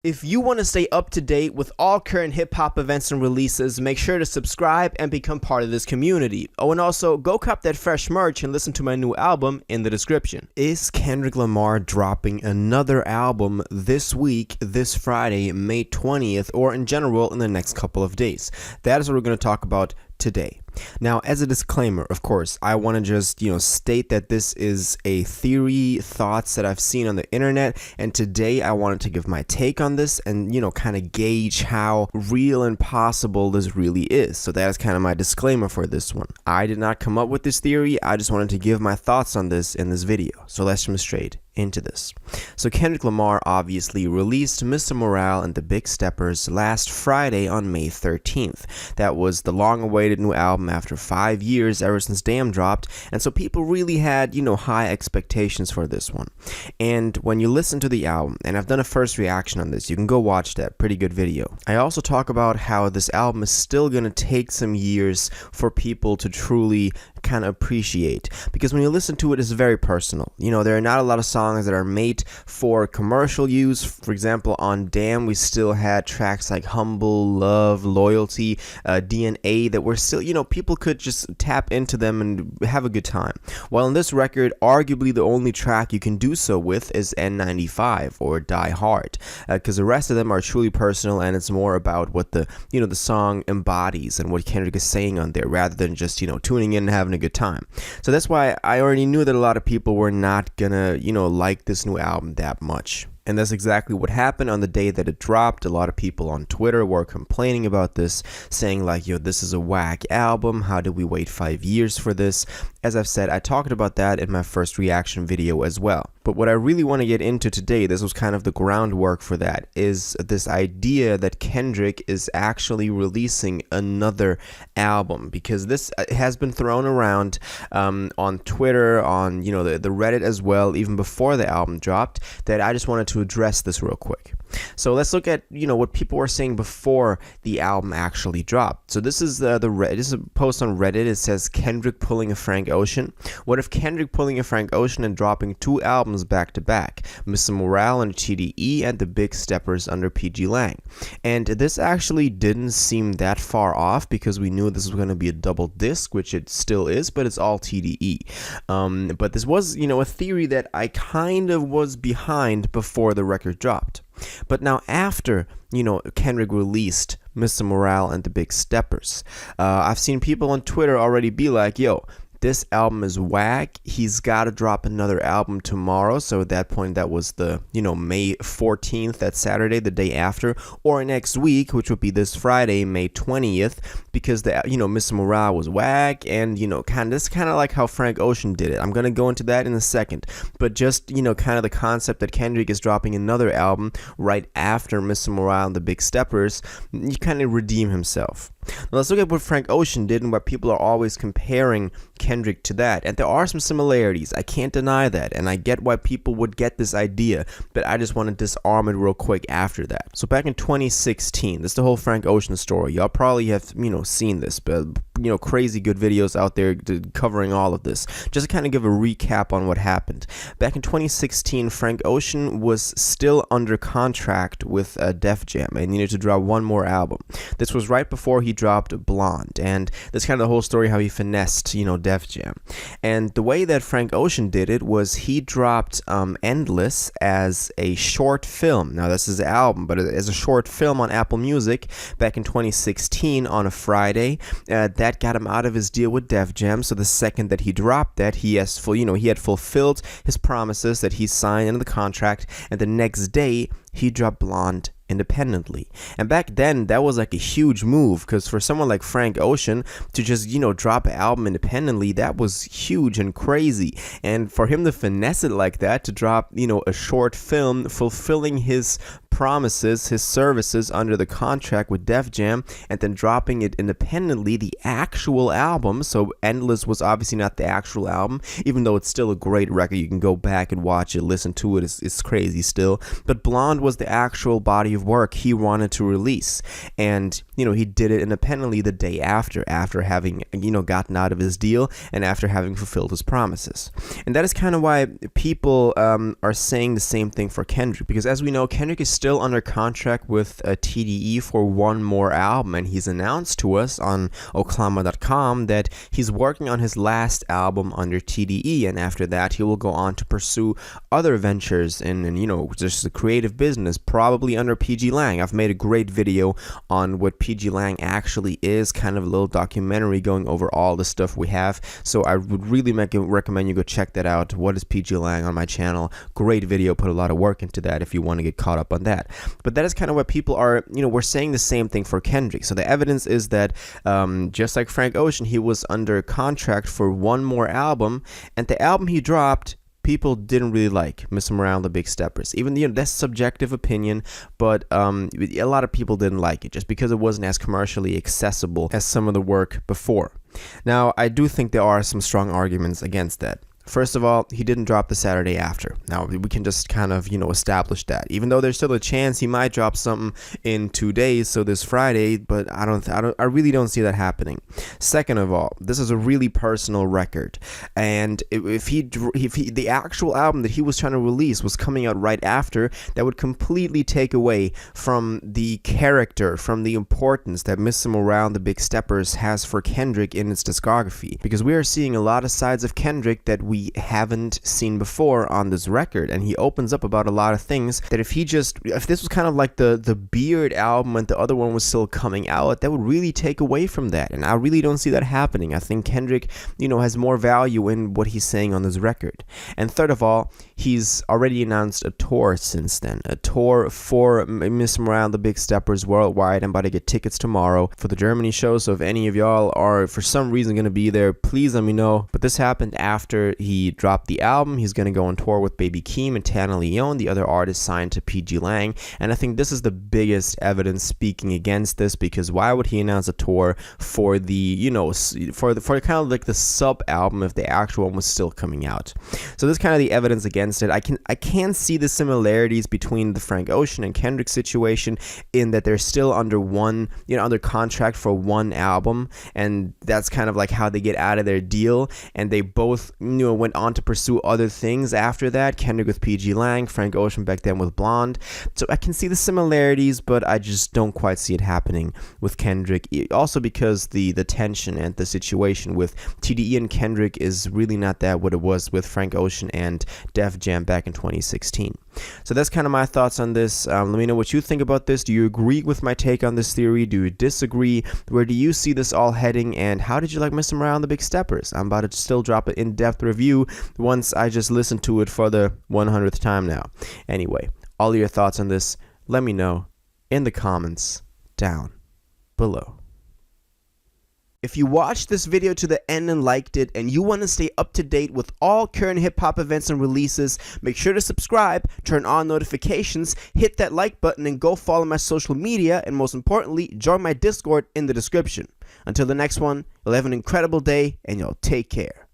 If you want to stay up to date with all current hip-hop events and releases, make sure to subscribe and become part of this community. Oh, and also, go cop that fresh merch and listen to my new album in the description. Is Kendrick Lamar dropping another album this week, this Friday, May 20th, or in general in the next couple of days? That is what we're going to talk about today. Now, as a disclaimer, of course, I want to just, state that this is a theory, thoughts that I've seen on the internet, and today I wanted to give my take on this and, kind of gauge how real and possible this really is. So that is kind of my disclaimer for this one. I did not come up with this theory, I just wanted to give my thoughts on this in this video. So let's jump straight into this. So Kendrick Lamar obviously released Mr. Morale and the Big Steppers last Friday on May 13th. That was the long-awaited new album after 5 years ever since Damn dropped, and so people really had, high expectations for this one. And when you listen to the album, and I've done a first reaction on this, you can go watch that, pretty good video. I also talk about how this album is still gonna take some years for people to truly kind of appreciate, because when you listen to it, it's very personal. There are not a lot of songs that are made for commercial use. For example, on Damn, we still had tracks like Humble, Love, Loyalty, DNA that were still, people could just tap into them and have a good time. While on this record, arguably the only track you can do so with is N95 or Die Hard, because the rest of them are truly personal, and it's more about what the song embodies and what Kendrick is saying on there, rather than just tuning in and having a good time. So that's why I already knew that a lot of people were not gonna like this new album that much. And that's exactly what happened on the day that it dropped. A lot of people on Twitter were complaining about this, saying like, this is a whack album. How did we wait 5 years for this? As I've said, I talked about that in my first reaction video as well. But what I really want to get into today, this was kind of the groundwork for that, is this idea that Kendrick is actually releasing another album. Because this has been thrown around on Twitter, on the Reddit as well, even before the album dropped, that I just wanted to address this real quick. So let's look at what people were saying before the album actually dropped. So this is this is a post on Reddit. It says Kendrick pulling a Frank Ocean. What if Kendrick pulling a Frank Ocean and dropping 2 albums back to back, Mr. Morale under TDE and the Big Steppers under PG Lang? And this actually didn't seem that far off, because we knew this was going to be a double disc, which it still is, but it's all TDE. But this was a theory that I kind of was behind before the record dropped. But now after, Kendrick released Mr. Morale and the Big Steppers, I've seen people on Twitter already be like, this album is whack. He's got to drop another album tomorrow. So at that point, that was the, May 14th, that Saturday, the day after, or next week, which would be this Friday, May 20th, because the, Mr. Morale was whack, and, this kind of like how Frank Ocean did it. I'm going to go into that in a second, but just, kind of the concept that Kendrick is dropping another album right after Mr. Morale and the Big Steppers, you kind of redeem himself. Now let's look at what Frank Ocean did, and what people are always comparing Kendrick to that. And there are some similarities, I can't deny that, and I get why people would get this idea, but I just want to disarm it real quick after that. So back in 2016, this is the whole Frank Ocean story. Y'all probably have seen this, but crazy good videos out there covering all of this. Just to kind of give a recap on what happened. Back in 2016, Frank Ocean was still under contract with Def Jam and needed to drop one more album. This was right before he dropped Blonde, and that's kind of the whole story how he finessed, Def Jam. And the way that Frank Ocean did it was he dropped Endless as a short film. Now this is an album, but as a short film on Apple Music back in 2016 on a Friday. That got him out of his deal with Def Jam. So the second that he dropped that, he had fulfilled his promises that he signed into the contract, and the next day he dropped Blonde independently. And back then, that was like a huge move, because for someone like Frank Ocean to just, drop an album independently, that was huge and crazy. And for him to finesse it like that, to drop, a short film fulfilling his promises, his services under the contract with Def Jam, and then dropping it independently, the actual album. So Endless was obviously not the actual album, even though it's still a great record. You can go back and watch it, listen to it. It's crazy still. But Blonde was the actual body of work he wanted to release, and he did it independently the day after having gotten out of his deal and after having fulfilled his promises. And that is kind of why people are saying the same thing for Kendrick, because as we know, Kendrick is still still under contract with TDE for one more album, and he's announced to us on Oklahoma.com that he's working on his last album under TDE, and after that he will go on to pursue other ventures in just the creative business, probably under PG Lang. I've made a great video on what PG Lang actually is, kind of a little documentary going over all the stuff we have, so I would really recommend you go check that out. What is PG Lang on my channel? Great video, put a lot of work into that if you want to get caught up on that. But that is kind of what people are, we're saying the same thing for Kendrick. So the evidence is that just like Frank Ocean, he was under contract for one more album, and the album he dropped, people didn't really like. Miss Him Around the Big Steppers. Even that's subjective opinion, but a lot of people didn't like it just because it wasn't as commercially accessible as some of the work before. Now, I do think there are some strong arguments against that. First of all, he didn't drop the Saturday after. Now, we can just kind of, establish that. Even though there's still a chance he might drop something in 2 days, so this Friday, but I really don't see that happening. Second of all, this is a really personal record, and if the actual album that he was trying to release was coming out right after, that would completely take away from the character, from the importance that Miss Him Around the Big Steppers has for Kendrick in its discography, because we are seeing a lot of sides of Kendrick that we haven't seen before on this record, and he opens up about a lot of things that if this was kind of like the Beard album and the other one was still coming out, that would really take away from that, and I really don't see that happening. I think Kendrick has more value in what he's saying on this record. And third of all, he's already announced a tour since then, a tour for Miss Him Around the Big Steppers worldwide. I'm about to get tickets tomorrow for the Germany show, so if any of y'all are for some reason going to be there, please let me know. But this happened after he dropped the album. He's going to go on tour with Baby Keem and Tana Leone, the other artist signed to PG Lang, and I think this is the biggest evidence speaking against this, because why would he announce a tour for the, for kind of like the sub album if the actual one was still coming out? So this is kind of the evidence against it. I can see the similarities between the Frank Ocean and Kendrick situation in that they're still under under contract for one album, and that's kind of like how they get out of their deal, and they both went on to pursue other things after that. Kendrick with PG Lang, Frank Ocean back then with Blonde. So I can see the similarities, but I just don't quite see it happening with Kendrick. Also because the tension and the situation with TDE and Kendrick is really not that what it was with Frank Ocean and Def Jam back in 2016. So that's kind of my thoughts on this. Let me know what you think about this. Do you agree with my take on this theory? Do you disagree? Where do you see this all heading? And how did you like Miss Him Around the Big Steppers? I'm about to still drop an in-depth review once I just listened to it for the 100th time now. Anyway, all your thoughts on this, let me know in the comments down below. If you watched this video to the end and liked it, and you want to stay up to date with all current hip-hop events and releases, make sure to subscribe, turn on notifications, hit that like button, and go follow my social media, and most importantly, join my Discord in the description. Until the next one, you'll have an incredible day, and y'all take care.